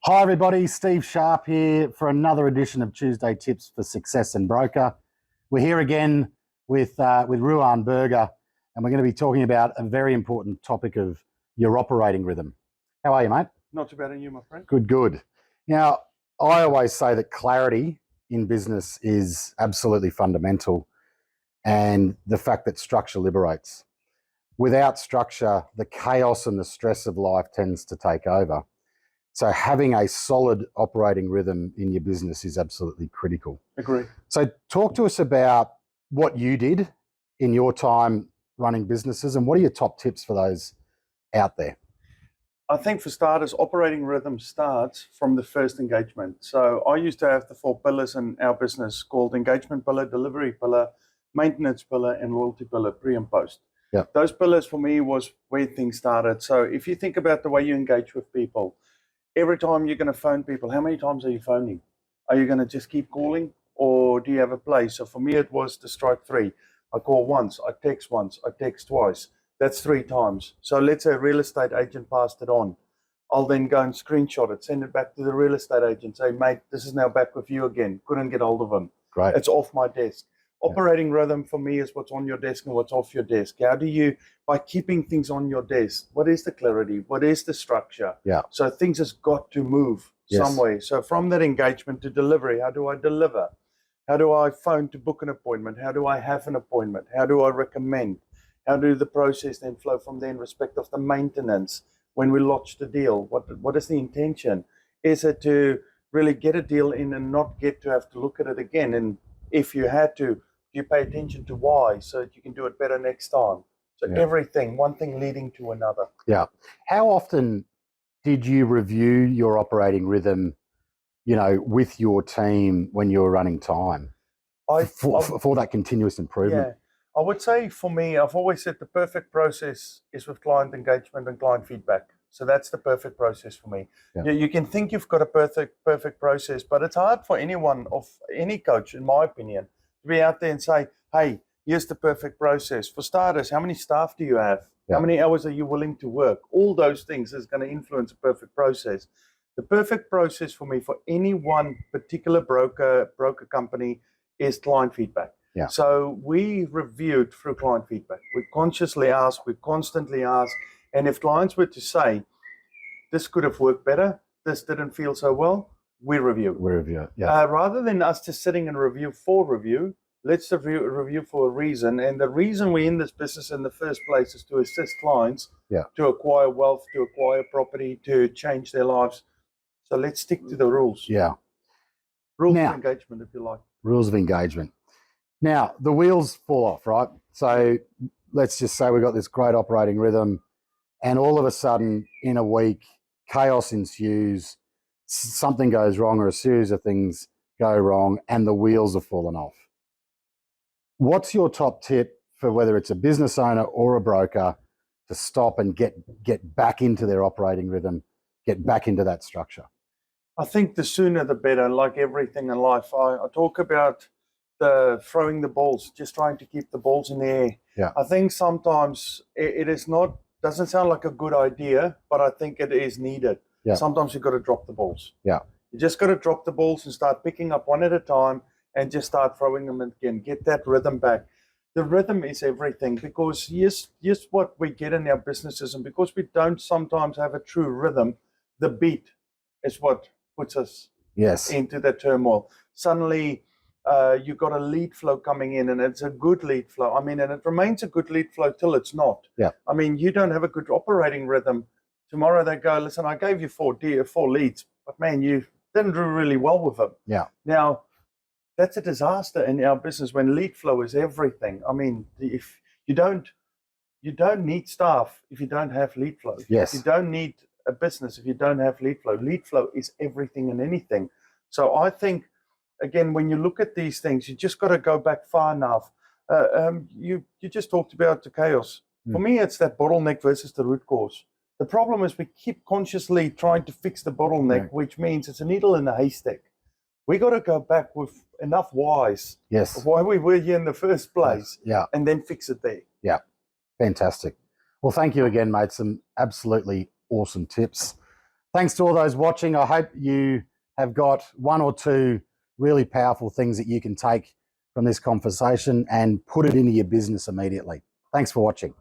Hi everybody, Steve Sharp here for another edition of Tuesday Tips for Success and Broker. We're here again with Ruan, and we're going to be talking about a very important topic of your operating rhythm. How are you, mate? Not too bad, and you, my friend? Good, good. Now, I always say that clarity in business is absolutely fundamental, and the fact that structure liberates. Without structure, the chaos and the stress of life tends to take over. So having a solid operating rhythm in your business is absolutely critical. Agree. So talk to us about what you did in your time running businesses, and what are your top tips for those out there? I think for starters, operating rhythm starts from the first engagement. So I used to have the 4 pillars in our business called engagement pillar, delivery pillar, maintenance pillar, and loyalty pillar, pre and post. Yeah. Those pillars for me was where things started. So if you think about the way you engage with people, every time you're going to phone people, how many times are you phoning? Are you going to just keep calling, or do you have a place? So for me, it was the strike 3. I call once, I text once, I text twice. That's 3 times. So let's say a real estate agent passed it on. I'll then go and screenshot it, send it back to the real estate agent, say, mate, this is now back with you again. Couldn't get hold of him. Great. It's off my desk. Operating rhythm for me is what's on your desk and what's off your desk. How do you, by keeping things on your desk, what is the clarity? What is the structure? Yeah. So things has got to move some way. So from that engagement to delivery, how do I deliver? How do I phone to book an appointment? How do I have an appointment? How do I recommend? How do the process then flow from there in respect of the maintenance when we launch the deal? What is the intention? Is it to really get a deal in and not get to have to look at it again? And if you had to, you pay attention to why so that you can do it better next time. So everything, one thing leading to another. Yeah. How often did you review your operating rhythm, with your team when you were running time for that continuous improvement? Yeah. I would say for me, I've always said the perfect process is with client engagement and client feedback. So that's the perfect process for me. Yeah. You can think you've got a perfect process, but it's hard for anyone, of any coach, in my opinion, to be out there and say, hey, here's the perfect process. For starters, how many staff do you have? Yeah. How many hours are you willing to work? All those things is going to influence a perfect process. The perfect process for me, for any one particular broker company, is client feedback. Yeah. So we reviewed through client feedback. We consciously ask, we constantly ask, and if clients were to say, this could have worked better, this didn't feel so well, we review. Rather than us just sitting and review for review, let's review for a reason. And the reason we're in this business in the first place is to assist clients to acquire wealth, to acquire property, to change their lives. So let's stick to the rules. Yeah. Rules of engagement, if you like. Rules of engagement. Now, the wheels fall off, right? So let's just say we've got this great operating rhythm, and all of a sudden in a week, chaos ensues, something goes wrong, or a series of things go wrong, and the wheels have fallen off. What's your top tip for whether it's a business owner or a broker to stop and get back into their operating rhythm, get back into that structure? I think the sooner the better, like everything in life. I talk about the throwing the balls, just trying to keep the balls in the air. Yeah. I think sometimes it is not, doesn't sound like a good idea, but I think it is needed. Yeah. Sometimes you've got to drop the balls. Yeah. You just got to drop the balls and start picking up one at a time and just start throwing them again. Get that rhythm back. The rhythm is everything, because yes, what we get in our businesses, and because we don't sometimes have a true rhythm, the beat is what puts us into that turmoil. Suddenly, you've got a lead flow coming in, and it's a good lead flow. I mean, and it remains a good lead flow till it's not. Yeah. I mean, you don't have a good operating rhythm. Tomorrow they go, listen, I gave you 4 leads, but man, you didn't do really well with them. Yeah. Now, that's a disaster in our business when lead flow is everything. I mean, if you don't need staff if you don't have lead flow. Yes. You don't need a business if you don't have lead flow. Lead flow is everything and anything. So I think, again, when you look at these things, you just got to go back far enough. You just talked about the chaos. For me, it's that bottleneck versus the root cause. The problem is we keep consciously trying to fix the bottleneck, which means it's a needle in a haystack. We got to go back with enough whys of why we were here in the first place, and then fix it there. Yeah, fantastic. Well, thank you again, mate. Some absolutely awesome tips. Thanks to all those watching. I hope you have got one or two really powerful things that you can take from this conversation and put it into your business immediately. Thanks for watching.